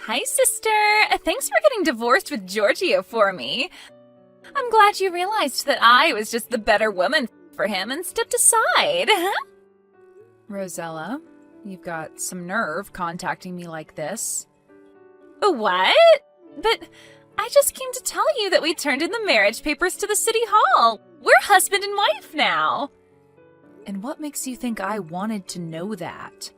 Hi, sister. Thanks for getting divorced with Giorgio for me. I'm glad you realized that I was just the better woman for him and stepped aside. Rosella, you've got some nerve contacting me like this. What? But I just came to tell you that we turned in the marriage papers to the city hall. We're husband and wife now. And what makes you think I wanted to know that?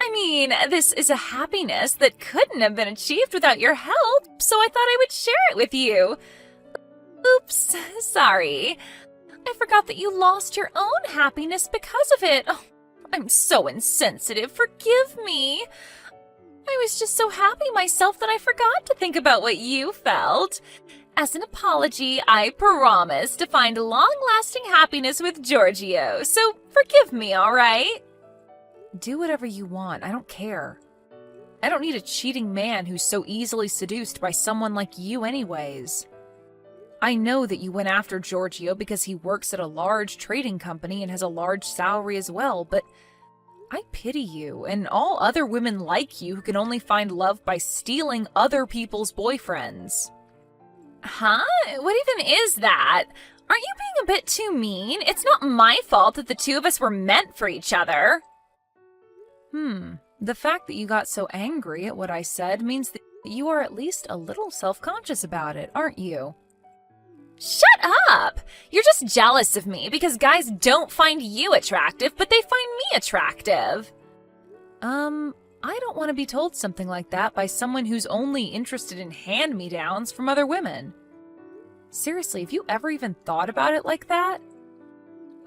I mean, this is a happiness that couldn't have been achieved without your help, so I thought I would share it with you. Oops, sorry. I forgot that you lost your own happiness because of it. Oh, I'm so insensitive. Forgive me. I was just so happy myself that I forgot to think about what you felt. As an apology, I promise to find long-lasting happiness with Giorgio, so forgive me, all right? Do whatever you want. I don't care. I don't need a cheating man who's so easily seduced by someone like you anyways. I know that you went after Giorgio because he works at a large trading company and has a large salary as well, but I pity you and all other women like you who can only find love by stealing other people's boyfriends. Huh? What even is that? Aren't you being a bit too mean? It's not my fault that the two of us were meant for each other. The fact that you got so angry at what I said means that you are at least a little self-conscious about it, aren't you? Shut up! You're just jealous of me because guys don't find you attractive, but they find me attractive. I don't want to be told something like that by someone who's only interested in hand-me-downs from other women. Seriously, have you ever even thought about it like that?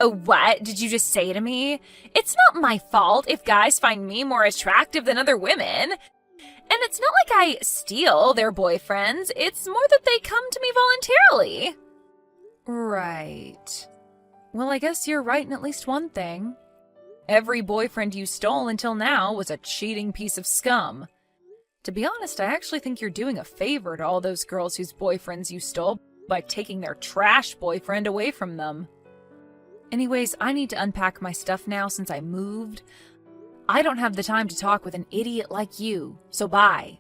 Oh, what did you just say to me? It's not my fault if guys find me more attractive than other women. And it's not like I steal their boyfriends. It's more that they come to me voluntarily. Right. Well, I guess you're right in at least one thing. Every boyfriend you stole until now was a cheating piece of scum. To be honest, I actually think you're doing a favor to all those girls whose boyfriends you stole by taking their trash boyfriend away from them. Anyways, I need to unpack my stuff now since I moved. I don't have the time to talk with an idiot like you, so bye.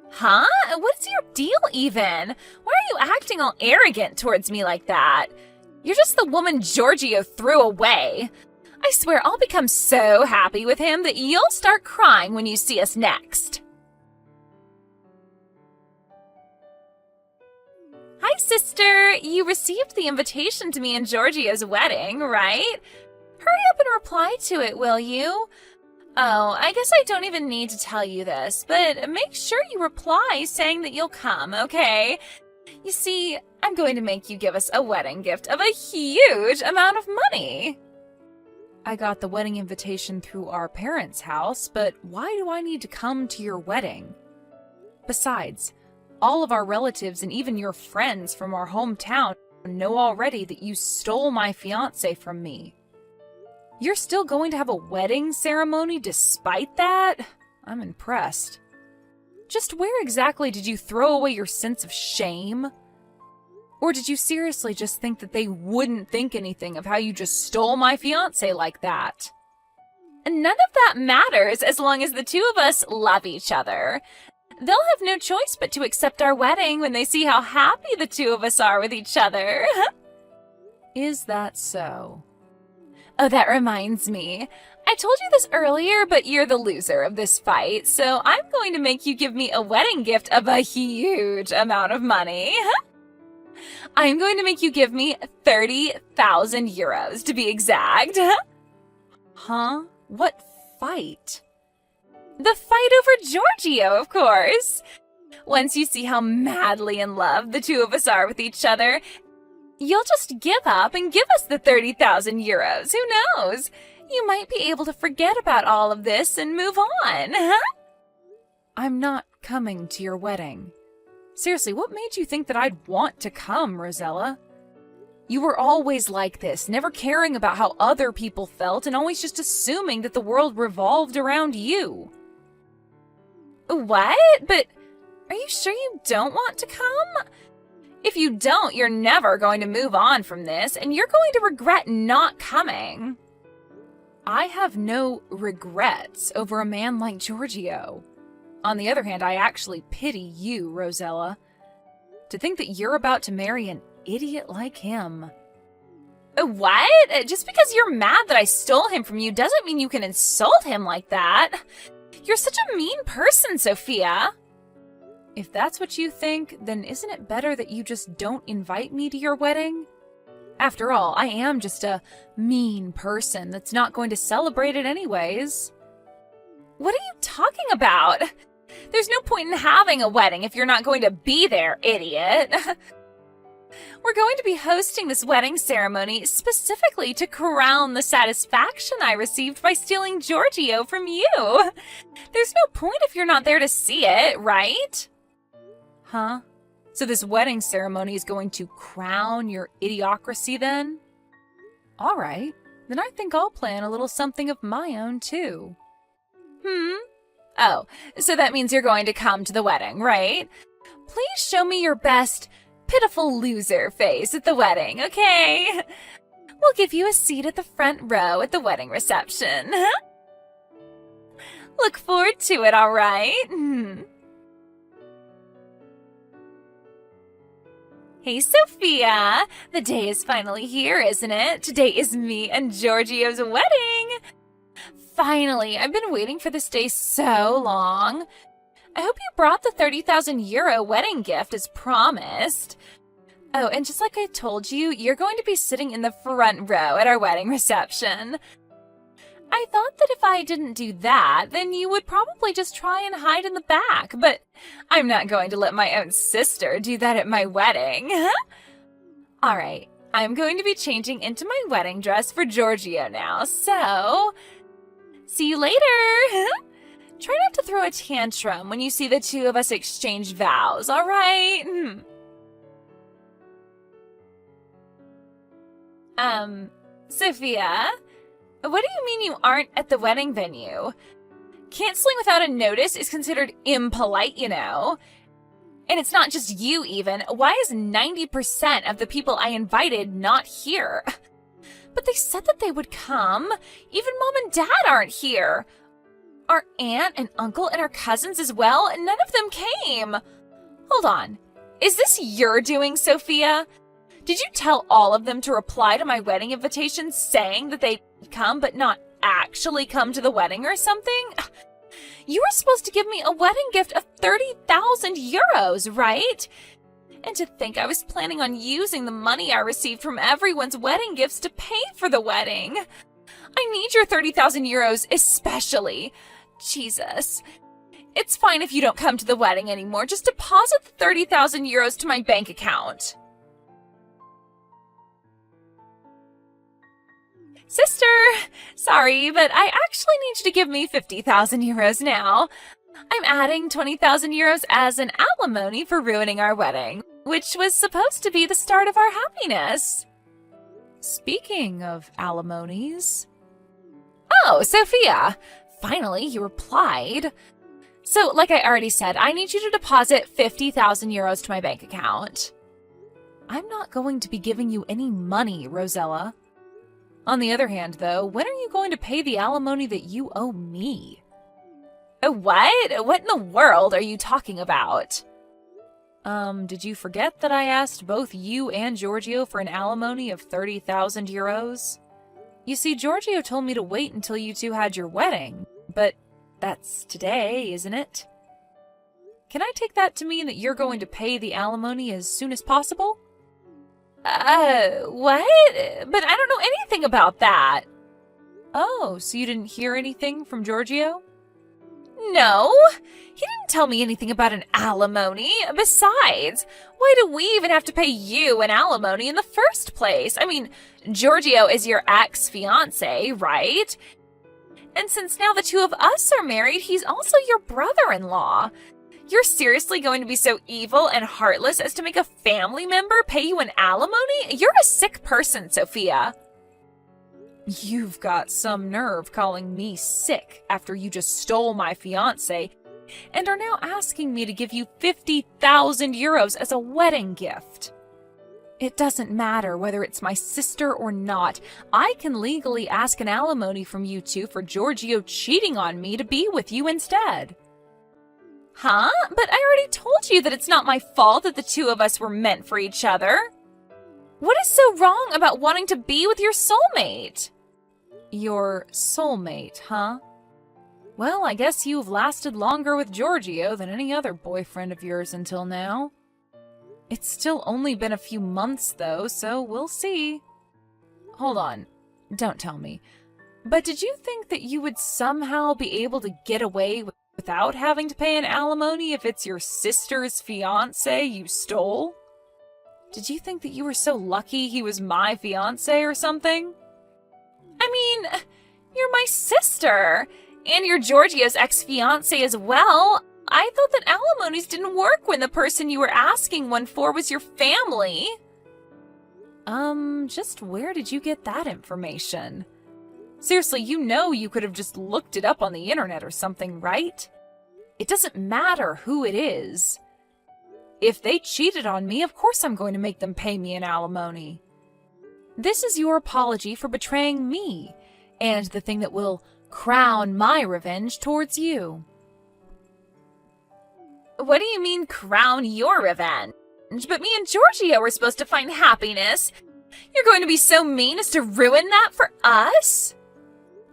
Huh? What's your deal even? Why are you acting all arrogant towards me like that? You're just the woman Giorgio threw away. I swear I'll become so happy with him that you'll start crying when you see us next. Hi, sister. You received the invitation to me and Giorgio's wedding, right? Hurry up and reply to it, will you? Oh, I guess I don't even need to tell you this, but make sure you reply saying that you'll come, okay? You see, I'm going to make you give us a wedding gift of a huge amount of money. I got the wedding invitation through our parents' house, but why do I need to come to your wedding? Besides, all of our relatives and even your friends from our hometown know already that you stole my fiancé from me. You're still going to have a wedding ceremony despite that? I'm impressed. Just where exactly did you throw away your sense of shame? Or did you seriously just think that they wouldn't think anything of how you just stole my fiancé like that? None of that matters as long as the two of us love each other. They'll have no choice but to accept our wedding when they see how happy the two of us are with each other. Is that so? Oh, that reminds me. I told you this earlier, but you're the loser of this fight, so I'm going to make you give me a wedding gift of a huge amount of money. I'm going to make you give me 30,000 euros, to be exact. Huh? What fight? The fight over Giorgio, of course. Once you see how madly in love the two of us are with each other, you'll just give up and give us the 30,000 euros. Who knows? You might be able to forget about all of this and move on. I'm not coming to your wedding. Seriously, what made you think that I'd want to come, Rosella? You were always like this, never caring about how other people felt and always just assuming that the world revolved around you. What? But are you sure you don't want to come? If you don't, you're never going to move on from this, and you're going to regret not coming. I have no regrets over a man like Giorgio. On the other hand, I actually pity you, Rosella. To think that you're about to marry an idiot like him. What? Just because you're mad that I stole him from you doesn't mean you can insult him like that. You're such a mean person, Sophia. If that's what you think, then isn't it better that you just don't invite me to your wedding? After all, I am just a mean person that's not going to celebrate it anyways. What are you talking about? There's no point in having a wedding if you're not going to be there, idiot. We're going to be hosting this wedding ceremony specifically to crown the satisfaction I received by stealing Giorgio from you. There's no point if you're not there to see it, right? Huh? So this wedding ceremony is going to crown your idiocracy then? All right, then I think I'll plan a little something of my own too. Oh, so that means you're going to come to the wedding, right? Please show me your best pitiful loser face at the wedding, okay? We'll give you a seat at the front row at the wedding reception. Look forward to it, all right? Hey, Sophia! The day is finally here, isn't it? Today is me and Giorgio's wedding! Finally, I've been waiting for this day so long. I hope you brought the 30,000 euro wedding gift as promised. Oh, and just like I told you, you're going to be sitting in the front row at our wedding reception. I thought that if I didn't do that, then you would probably just try and hide in the back, but I'm not going to let my own sister do that at my wedding. All right, I'm going to be changing into my wedding dress for Giorgio now, so see you later. Try not to throw a tantrum when you see the two of us exchange vows, all right? Sophia, what do you mean you aren't at the wedding venue? Canceling without a notice is considered impolite, you know. And it's not just you, even. Why is 90% of the people I invited not here? But they said that they would come. Even Mom and Dad aren't here. Our aunt and uncle and our cousins as well, and none of them came. Hold on. Is this your doing, Sophia? Did you tell all of them to reply to my wedding invitation saying that they'd come but not actually come to the wedding or something? You were supposed to give me a wedding gift of 30,000 euros, right? And to think I was planning on using the money I received from everyone's wedding gifts to pay for the wedding. I need your 30,000 euros especially. Jesus. It's fine if you don't come to the wedding anymore. Just deposit the 30,000 euros to my bank account. Sister, sorry, but I actually need you to give me 50,000 euros now. I'm adding 20,000 euros as an alimony for ruining our wedding, which was supposed to be the start of our happiness. Speaking of alimonies... Oh, Sophia! Finally, you replied. So, like I already said, I need you to deposit 50,000 euros to my bank account. I'm not going to be giving you any money, Rosella. On the other hand, though, when are you going to pay the alimony that you owe me? What? What in the world are you talking about? Did you forget that I asked both you and Giorgio for an alimony of 30,000 euros? You see, Giorgio told me to wait until you two had your wedding, but that's today, isn't it? Can I take that to mean that you're going to pay the alimony as soon as possible? What? But I don't know anything about that. Oh, so you didn't hear anything from Giorgio? No, he didn't tell me anything about an alimony. Besides, why do we even have to pay you an alimony in the first place? I mean, Giorgio is your ex-fiancé, right? And since now the two of us are married, he's also your brother-in-law. You're seriously going to be so evil and heartless as to make a family member pay you an alimony? You're a sick person, Sophia. You've got some nerve calling me sick after you just stole my fiancé and are now asking me to give you 50,000 euros as a wedding gift. It doesn't matter whether it's my sister or not. I can legally ask an alimony from you two for Giorgio cheating on me to be with you instead. Huh? But I already told you that it's not my fault that the two of us were meant for each other. What is so wrong about wanting to be with your soulmate? Your soulmate, huh? Well, I guess you've lasted longer with Giorgio than any other boyfriend of yours until now. It's still only been a few months, though, so we'll see. Hold on. Don't tell me. But did you think that you would somehow be able to get away without having to pay an alimony if it's your sister's fiancé you stole? Did you think that you were so lucky he was my fiancé or something? I mean, you're my sister, and you're Giorgio's ex-fiancé as well. I thought that alimonies didn't work when the person you were asking one for was your family. Just where did you get that information? Seriously, you know you could have just looked it up on the internet or something, right? It doesn't matter who it is. If they cheated on me, of course I'm going to make them pay me an alimony. This is your apology for betraying me, and the thing that will crown my revenge towards you. What do you mean, crown your revenge? But me and Giorgio were supposed to find happiness. You're going to be so mean as to ruin that for us?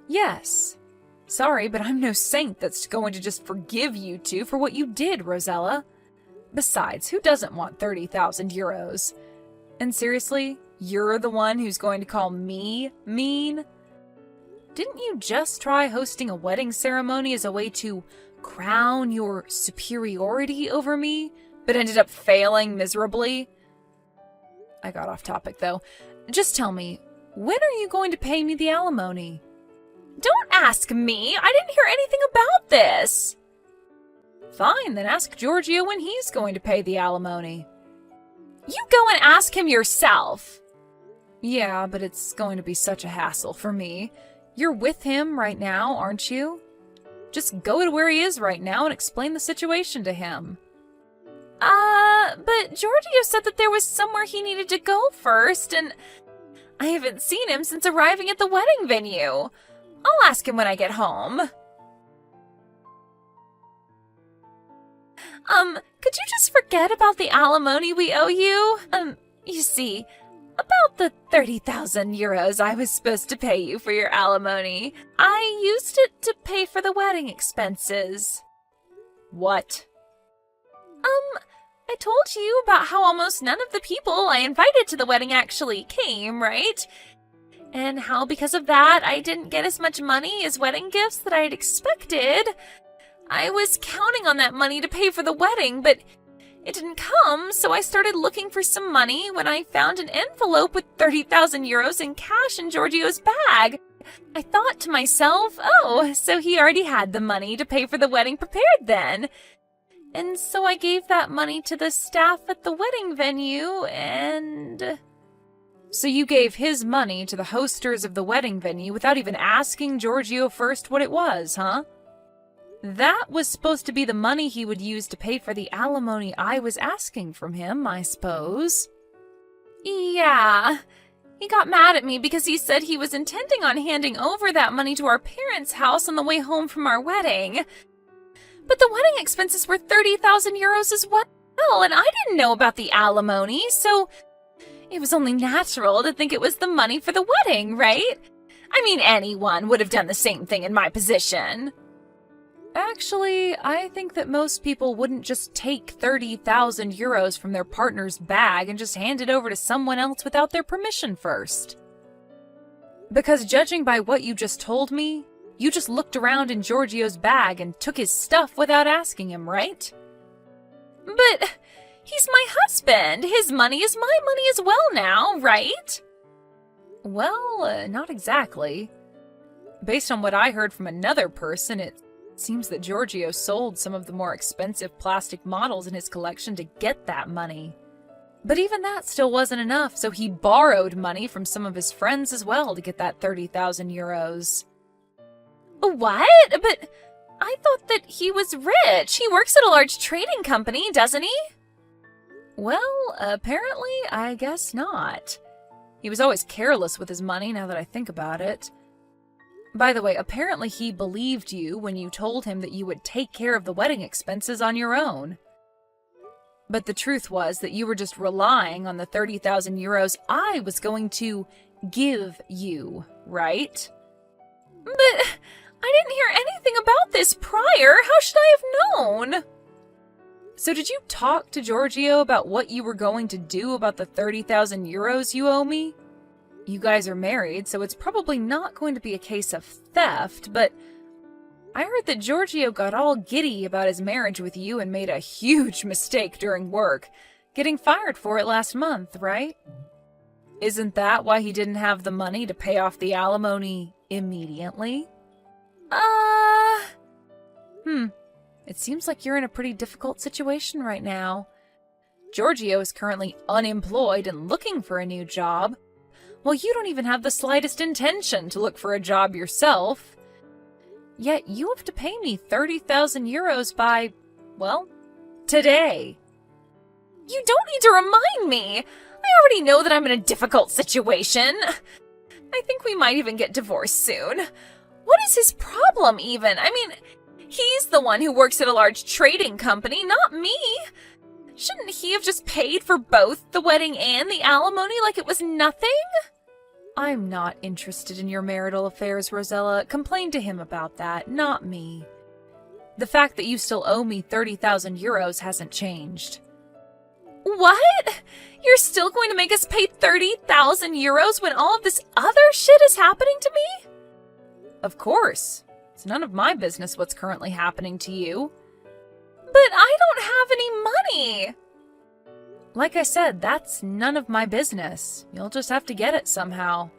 Yes. Sorry, but I'm no saint that's going to just forgive you two for what you did, Rosella. Besides, who doesn't want 30,000 euros? And seriously, you're the one who's going to call me mean? Didn't you just try hosting a wedding ceremony as a way to crown your superiority over me, but ended up failing miserably? I got off topic, though. Just tell me, when are you going to pay me the alimony? Don't ask me. I didn't hear anything about this. Fine, then ask Giorgio when he's going to pay the alimony. You go and ask him yourself. Yeah, but it's going to be such a hassle for me. You're with him right now, aren't you? Just go to where he is right now and explain the situation to him. But Giorgio said that there was somewhere he needed to go first, and I haven't seen him since arriving at the wedding venue. I'll ask him when I get home. Could you just forget about the alimony we owe you? You see, about the 30,000 euros I was supposed to pay you for your alimony, I used it to pay for the wedding expenses. What? I told you about how almost none of the people I invited to the wedding actually came, right? And how because of that, I didn't get as much money as wedding gifts that I had expected. I was counting on that money to pay for the wedding, but it didn't come, so I started looking for some money when I found an envelope with 30,000 euros in cash in Giorgio's bag. I thought to myself, oh, so he already had the money to pay for the wedding prepared then. And so I gave that money to the staff at the wedding venue, and... So you gave his money to the hosters of the wedding venue without even asking Giorgio first what it was, huh? That was supposed to be the money he would use to pay for the alimony I was asking from him, I suppose. Yeah. He got mad at me because he said he was intending on handing over that money to our parents' house on the way home from our wedding. But the wedding expenses were 30,000 euros as well, and I didn't know about the alimony, so it was only natural to think it was the money for the wedding, right? I mean, anyone would have done the same thing in my position. Actually, I think that most people wouldn't just take 30,000 euros from their partner's bag and just hand it over to someone else without their permission first. Because judging by what you just told me, you just looked around in Giorgio's bag and took his stuff without asking him, right? But he's my husband. His money is my money as well now, right? Well, not exactly. Based on what I heard from another person, it seems that Giorgio sold some of the more expensive plastic models in his collection to get that money. But even that still wasn't enough, so he borrowed money from some of his friends as well to get that 30,000 euros. What? But I thought that he was rich. He works at a large trading company, doesn't he? Well, apparently, I guess not. He was always careless with his money, now that I think about it. By the way, apparently he believed you when you told him that you would take care of the wedding expenses on your own. But the truth was that you were just relying on the 30,000 euros I was going to give you, right? But I didn't hear anything about this prior. How should I have known? So did you talk to Giorgio about what you were going to do about the 30,000 euros you owe me? You guys are married, so it's probably not going to be a case of theft, but I heard that Giorgio got all giddy about his marriage with you and made a huge mistake during work, getting fired for it last month, right? Isn't that why he didn't have the money to pay off the alimony immediately? It seems like you're in a pretty difficult situation right now. Giorgio is currently unemployed and looking for a new job, while you don't even have the slightest intention to look for a job yourself. Yet you have to pay me 30,000 euros by, well, today. You don't need to remind me. I already know that I'm in a difficult situation. I think we might even get divorced soon. What is his problem even? I mean, he's the one who works at a large trading company, not me. Shouldn't he have just paid for both the wedding and the alimony like it was nothing? I'm not interested in your marital affairs, Rosella. Complain to him about that, not me. The fact that you still owe me 30,000 euros hasn't changed. What? You're still going to make us pay 30,000 euros when all of this other shit is happening to me? Of course. It's none of my business what's currently happening to you. But I don't have any money. Like I said, that's none of my business. You'll just have to get it somehow.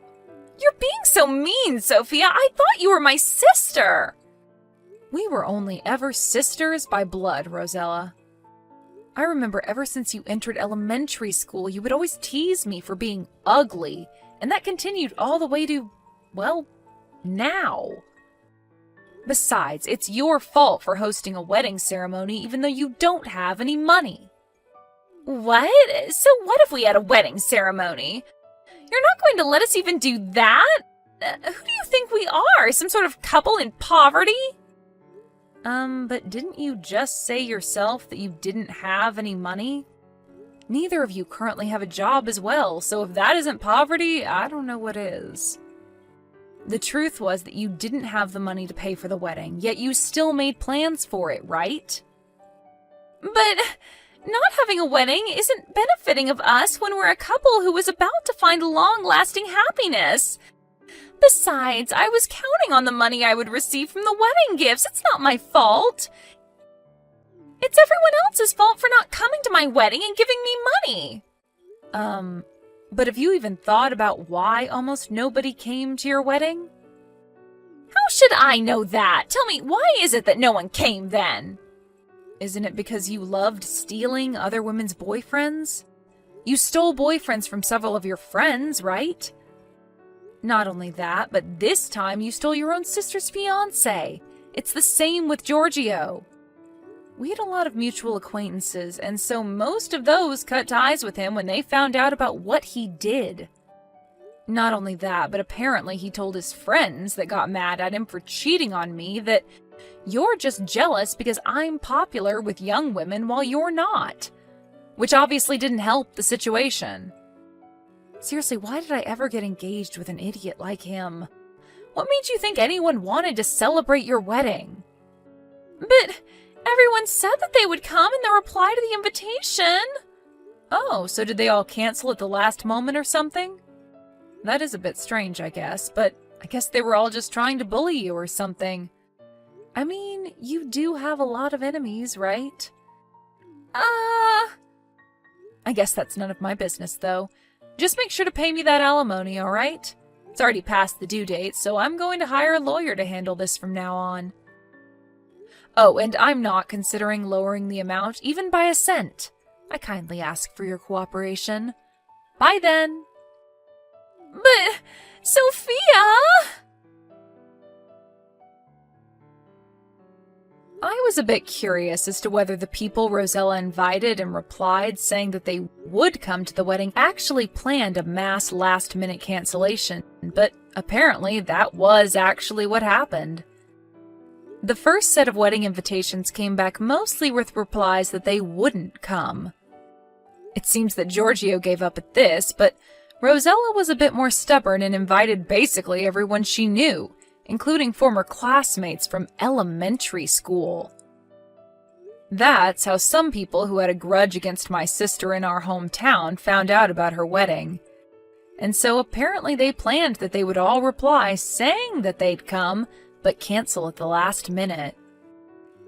You're being so mean, Sophia. I thought you were my sister. We were only ever sisters by blood, Rosella. I remember ever since you entered elementary school, you would always tease me for being ugly, and that continued all the way to, well, now. Besides, it's your fault for hosting a wedding ceremony even though you don't have any money. What? So what if we had a wedding ceremony? You're not going to let us even do that? Who do you think we are? Some sort of couple in poverty? But didn't you just say yourself that you didn't have any money? Neither of you currently have a job as well, so if that isn't poverty, I don't know what is. The truth was that you didn't have the money to pay for the wedding, yet you still made plans for it, right? But not having a wedding isn't benefiting of us when we're a couple who was about to find long-lasting happiness. Besides, I was counting on the money I would receive from the wedding gifts. It's not my fault. It's everyone else's fault for not coming to my wedding and giving me money. But have you even thought about why almost nobody came to your wedding? How should I know that? Tell me, why is it that no one came then? Isn't it because you loved stealing other women's boyfriends? You stole boyfriends from several of your friends, right? Not only that, but this time you stole your own sister's fiancé. It's the same with Giorgio. We had a lot of mutual acquaintances, and so most of those cut ties with him when they found out about what he did. Not only that, but apparently he told his friends that got mad at him for cheating on me that you're just jealous because I'm popular with young women while you're not, which obviously didn't help the situation. Seriously, why did I ever get engaged with an idiot like him? What made you think anyone wanted to celebrate your wedding? But everyone said that they would come in the reply to the invitation. Oh, so did they all cancel at the last moment or something? That is a bit strange, I guess, but I guess they were all just trying to bully you or something. I mean, you do have a lot of enemies, right? I guess that's none of my business, though. Just make sure to pay me that alimony, alright? It's already past the due date, so I'm going to hire a lawyer to handle this from now on. Oh, and I'm not considering lowering the amount even by a cent. I kindly ask for your cooperation. Bye then! But, Sophia! I was a bit curious as to whether the people Rosella invited and replied saying that they would come to the wedding actually planned a mass last-minute cancellation, but apparently that was actually what happened. The first set of wedding invitations came back mostly with replies that they wouldn't come. It seems that Giorgio gave up at this, but Rosella was a bit more stubborn and invited basically everyone she knew, including former classmates from elementary school. That's how some people who had a grudge against my sister in our hometown found out about her wedding. And so apparently they planned that they would all reply saying that they'd come, but cancel at the last minute.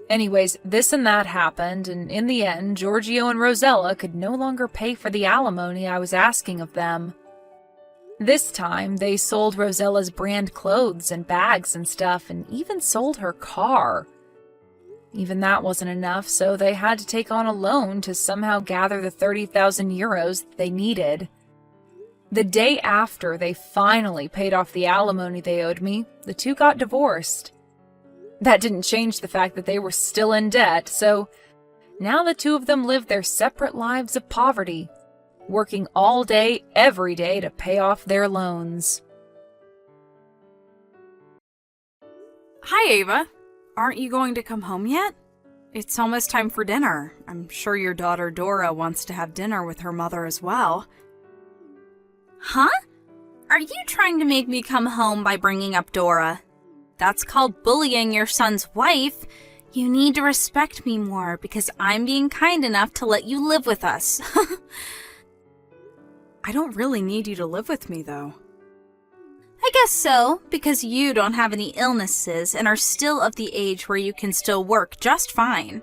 Anyways, this and that happened, and in the end, Giorgio and Rosella could no longer pay for the alimony I was asking of them. This time, they sold Rosella's brand clothes and bags and stuff, and even sold her car. Even that wasn't enough, so they had to take on a loan to somehow gather the 30,000 euros they needed. The day after they finally paid off the alimony they owed me, the two got divorced. That didn't change the fact that they were still in debt, so now the two of them live their separate lives of poverty, working all day, every day to pay off their loans. Hi, Ava. Aren't you going to come home yet? It's almost time for dinner. I'm sure your daughter Dora wants to have dinner with her mother as well. Huh? Are you trying to make me come home by bringing up Dora? That's called bullying your son's wife. You need to respect me more because I'm being kind enough to let you live with us. I don't really need you to live with me, though. I guess so, because you don't have any illnesses and are still of the age where you can still work just fine.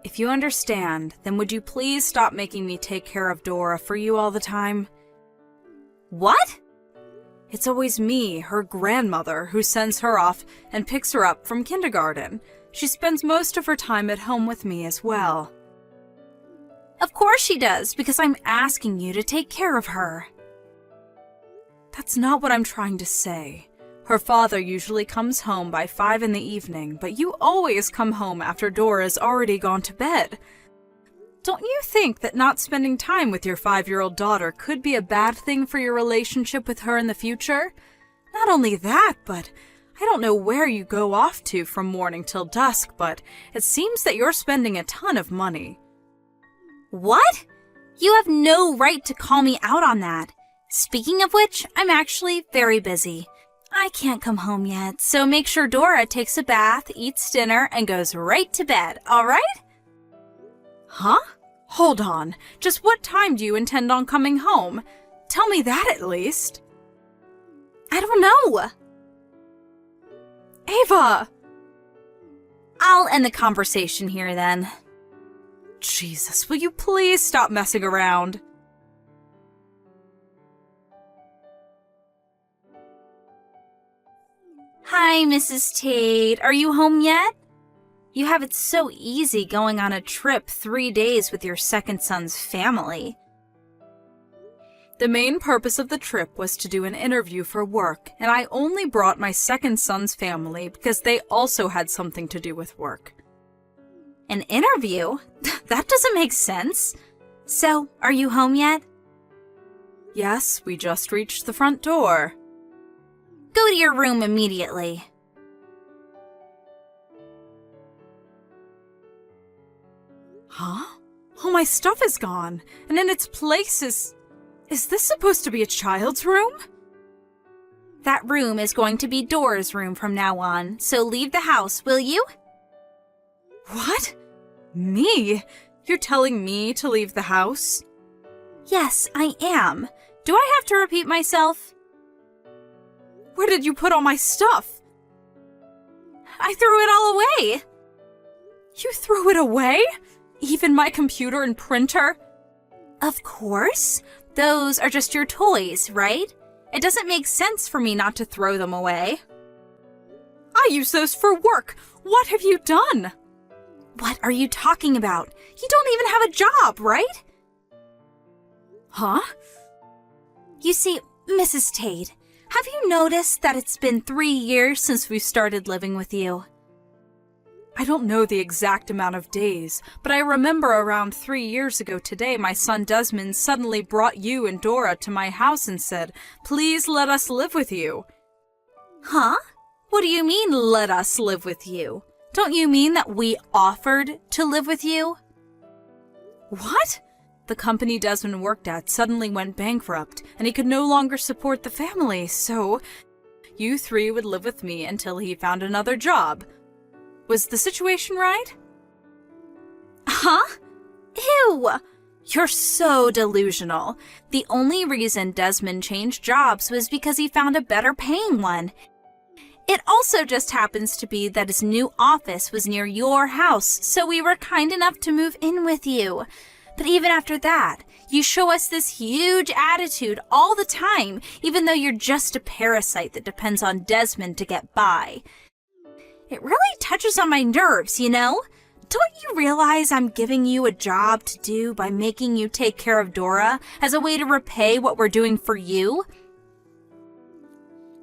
If you understand, then would you please stop making me take care of Dora for you all the time? What? It's always me, her grandmother, who sends her off and picks her up from kindergarten. She spends most of her time at home with me as well. Of course she does, because I'm asking you to take care of her. That's not what I'm trying to say. Her father usually comes home by 5 in the evening, but you always come home after Dora's already gone to bed. Don't you think that not spending time with your 5-year-old daughter could be a bad thing for your relationship with her in the future? Not only that, but I don't know where you go off to from morning till dusk, but it seems that you're spending a ton of money. What? You have no right to call me out on that. Speaking of which, I'm actually very busy. I can't come home yet, so make sure Dora takes a bath, eats dinner, and goes right to bed, all right? Huh? Hold on. Just what time do you intend on coming home? Tell me that at least. I don't know. Ava! I'll end the conversation here then. Jesus, will you please stop messing around? Hi, Mrs. Tate. Are you home yet? You have it so easy going on a trip 3 days with your second son's family. The main purpose of the trip was to do an interview for work, and I only brought my second son's family because they also had something to do with work. An interview? That doesn't make sense. So, are you home yet? Yes, we just reached the front door. Go to your room immediately. Huh? All my stuff is gone, and in its place is this supposed to be a child's room? That room is going to be Dora's room from now on, so leave the house, will you? What? Me? You're telling me to leave the house? Yes, I am. Do I have to repeat myself? Where did you put all my stuff? I threw it all away. You threw it away? Even my computer and printer? Of course. Those are just your toys, right? It doesn't make sense for me not to throw them away. I use those for work. What have you done? What are you talking about? You don't even have a job, right? Huh? You see, Mrs. Tate, have you noticed that it's been 3 years since we started living with you? I don't know the exact amount of days, but I remember around 3 years ago today my son Desmond suddenly brought you and Dora to my house and said, "Please let us live with you." Huh? What do you mean, let us live with you? Don't you mean that we offered to live with you? What? The company Desmond worked at suddenly went bankrupt, and he could no longer support the family, so you three would live with me until he found another job. Was the situation right? Huh? Ew! You're so delusional. The only reason Desmond changed jobs was because he found a better paying one. It also just happens to be that his new office was near your house, so we were kind enough to move in with you. But even after that, you show us this huge attitude all the time, even though you're just a parasite that depends on Desmond to get by. It really touches on my nerves, you know? Don't you realize I'm giving you a job to do by making you take care of Dora as a way to repay what we're doing for you?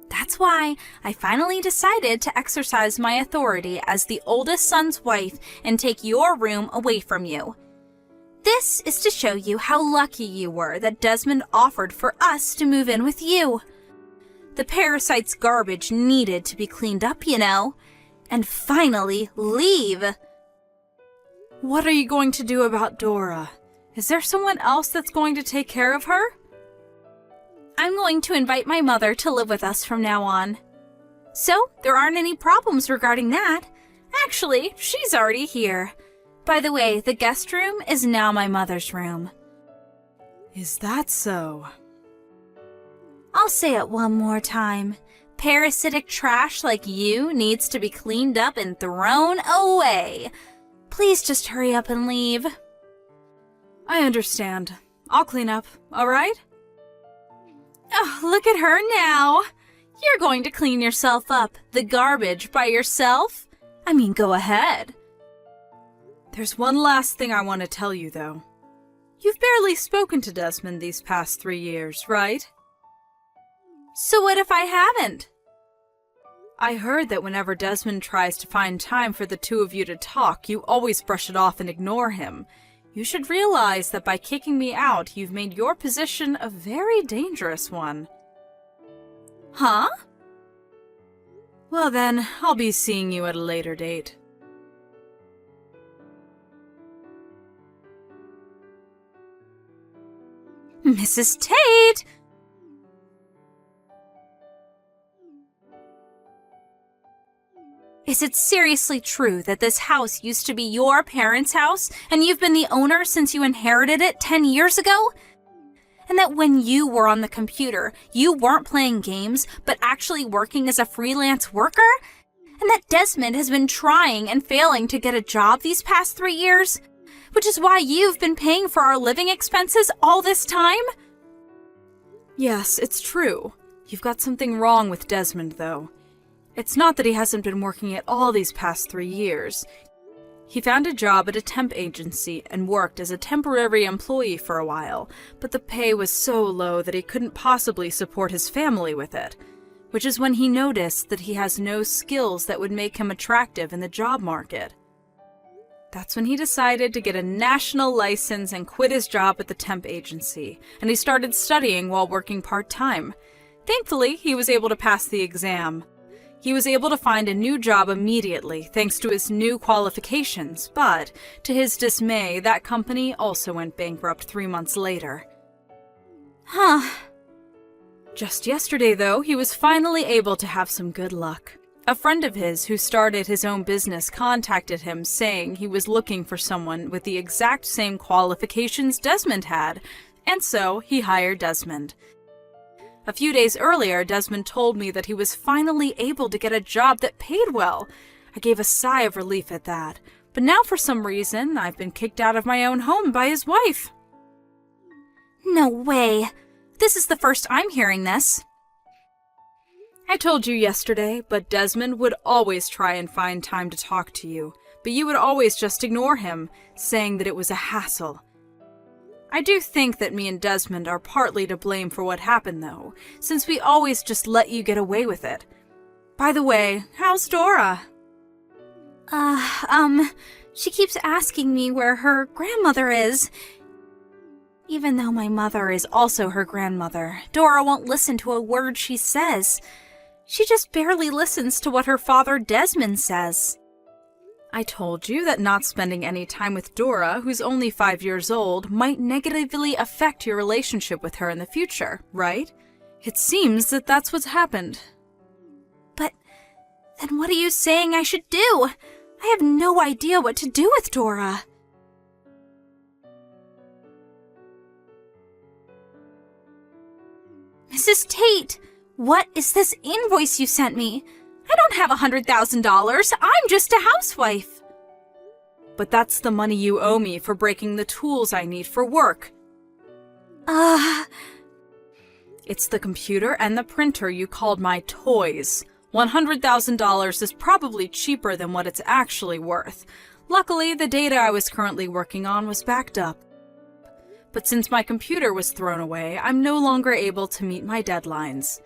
That's why I finally decided to exercise my authority as the oldest son's wife and take your room away from you. This is to show you how lucky you were that Desmond offered for us to move in with you. The parasite's garbage needed to be cleaned up, you know. And finally leave. What are you going to do about Dora? Is there someone else that's going to take care of her? I'm going to invite my mother to live with us from now on. So, there aren't any problems regarding that. Actually, she's already here. By the way, the guest room is now my mother's room. Is that so? I'll say it one more time. Parasitic trash like you needs to be cleaned up and thrown away. Please just hurry up and leave. I understand. I'll clean up, all right? Oh, look at her now. You're going to clean yourself up, the garbage, by yourself? I mean, go ahead. There's one last thing I want to tell you, though. You've barely spoken to Desmond these past 3 years, right? So what if I haven't? I heard that whenever Desmond tries to find time for the two of you to talk, you always brush it off and ignore him. You should realize that by kicking me out, you've made your position a very dangerous one. Huh? Well then, I'll be seeing you at a later date. Mrs. Tate! Is it seriously true that this house used to be your parents' house and you've been the owner since you inherited it 10 years ago? And that when you were on the computer, you weren't playing games, but actually working as a freelance worker? And that Desmond has been trying and failing to get a job these past 3 years? Which is why you've been paying for our living expenses all this time? Yes, it's true. You've got something wrong with Desmond, though. It's not that he hasn't been working at all these past 3 years. He found a job at a temp agency and worked as a temporary employee for a while, but the pay was so low that he couldn't possibly support his family with it, which is when he noticed that he has no skills that would make him attractive in the job market. That's when he decided to get a national license and quit his job at the temp agency, and he started studying while working part-time. Thankfully, he was able to pass the exam. He was able to find a new job immediately thanks to his new qualifications, but to his dismay, that company also went bankrupt 3 months later. Huh. Just yesterday, though, he was finally able to have some good luck. A friend of his who started his own business contacted him saying he was looking for someone with the exact same qualifications Desmond had, and so he hired Desmond. A few days earlier, Desmond told me that he was finally able to get a job that paid well. I gave a sigh of relief at that, but now for some reason, I've been kicked out of my own home by his wife. No way. This is the first I'm hearing this. I told you yesterday, but Desmond would always try and find time to talk to you, but you would always just ignore him, saying that it was a hassle. I do think that me and Desmond are partly to blame for what happened, though, since we always just let you get away with it. By the way, how's Dora? She keeps asking me where her grandmother is. Even though my mother is also her grandmother, Dora won't listen to a word she says. She just barely listens to what her father Desmond says. I told you that not spending any time with Dora, who's only 5 years old, might negatively affect your relationship with her in the future, right? It seems that that's what's happened. But then what are you saying I should do? I have no idea what to do with Dora. Mrs. Tate, what is this invoice you sent me? I don't have $100,000. I'm just a housewife. But that's the money you owe me for breaking the tools I need for work. It's the computer and the printer you called my toys. $100,000 is probably cheaper than what it's actually worth. Luckily, the data I was currently working on was backed up. But since my computer was thrown away, I'm no longer able to meet my deadlines.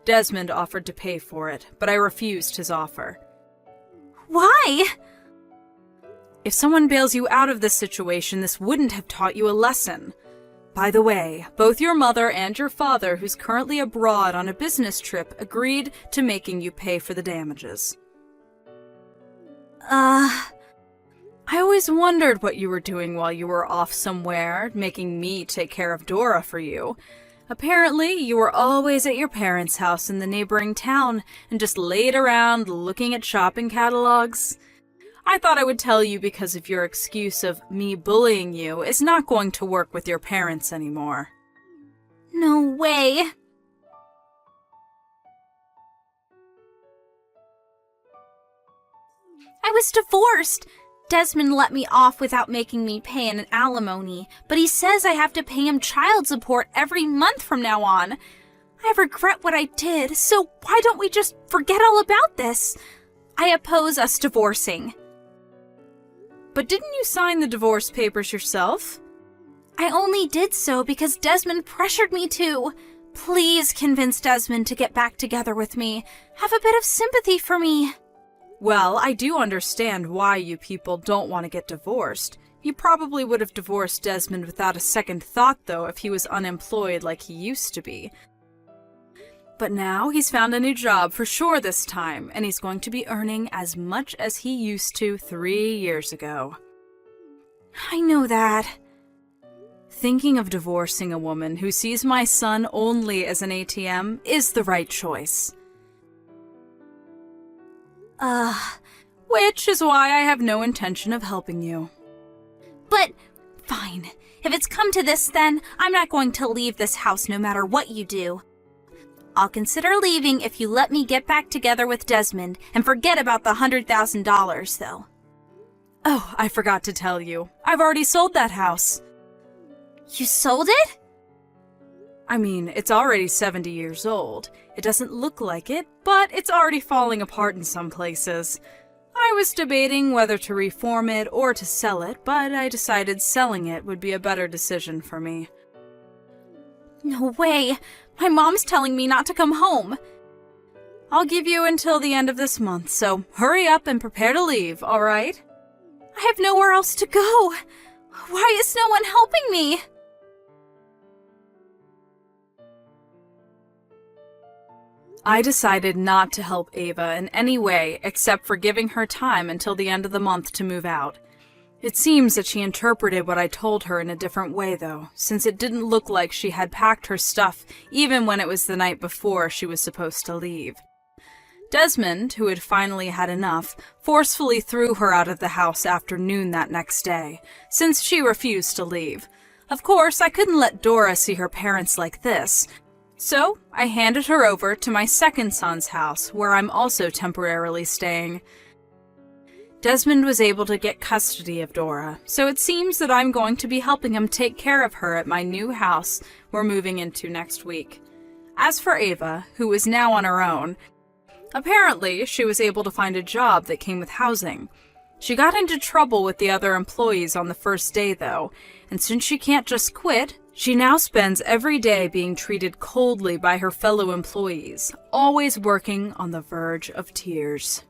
Desmond offered to pay for it, but I refused his offer. Why? If someone bails you out of this situation, this wouldn't have taught you a lesson. By the way, both your mother and your father, who's currently abroad on a business trip, agreed to making you pay for the damages. I always wondered what you were doing while you were off somewhere, making me take care of Dora for you. Apparently, you were always at your parents' house in the neighboring town and just laid around looking at shopping catalogs. I thought I would tell you because of your excuse of me bullying you is not going to work with your parents anymore. No way. I was divorced. Desmond let me off without making me pay an alimony, but he says I have to pay him child support every month from now on. I regret what I did, so why don't we just forget all about this? I oppose us divorcing. But didn't you sign the divorce papers yourself? I only did so because Desmond pressured me to. Please convince Desmond to get back together with me. Have a bit of sympathy for me. Well, I do understand why you people don't want to get divorced. You probably would have divorced Desmond without a second thought, though, if he was unemployed like he used to be. But now he's found a new job for sure this time, and he's going to be earning as much as he used to 3 years ago. I know that. Thinking of divorcing a woman who sees my son only as an ATM is the right choice. Which is why I have no intention of helping you. But, fine. If it's come to this, then I'm not going to leave this house no matter what you do. I'll consider leaving if you let me get back together with Desmond and forget about the $100,000, though. Oh, I forgot to tell you. I've already sold that house. You sold it? I mean, it's already 70 years old. It doesn't look like it, but it's already falling apart in some places. I was debating whether to reform it or to sell it, but I decided selling it would be a better decision for me. No way! My mom's telling me not to come home. I'll give you until the end of this month, so hurry up and prepare to leave, all right? I have nowhere else to go. Why is no one helping me? I decided not to help Ava in any way except for giving her time until the end of the month to move out. It seems that she interpreted what I told her in a different way, though, since it didn't look like she had packed her stuff even when it was the night before she was supposed to leave. Desmond, who had finally had enough, forcefully threw her out of the house after noon that next day, since she refused to leave. Of course, I couldn't let Dora see her parents like this, so I handed her over to my second son's house, where I'm also temporarily staying. Desmond was able to get custody of Dora, so it seems that I'm going to be helping him take care of her at my new house we're moving into next week. As for Ava, who is now on her own, apparently she was able to find a job that came with housing. She got into trouble with the other employees on the first day, though, and since she can't just quit, she now spends every day being treated coldly by her fellow employees, always working on the verge of tears.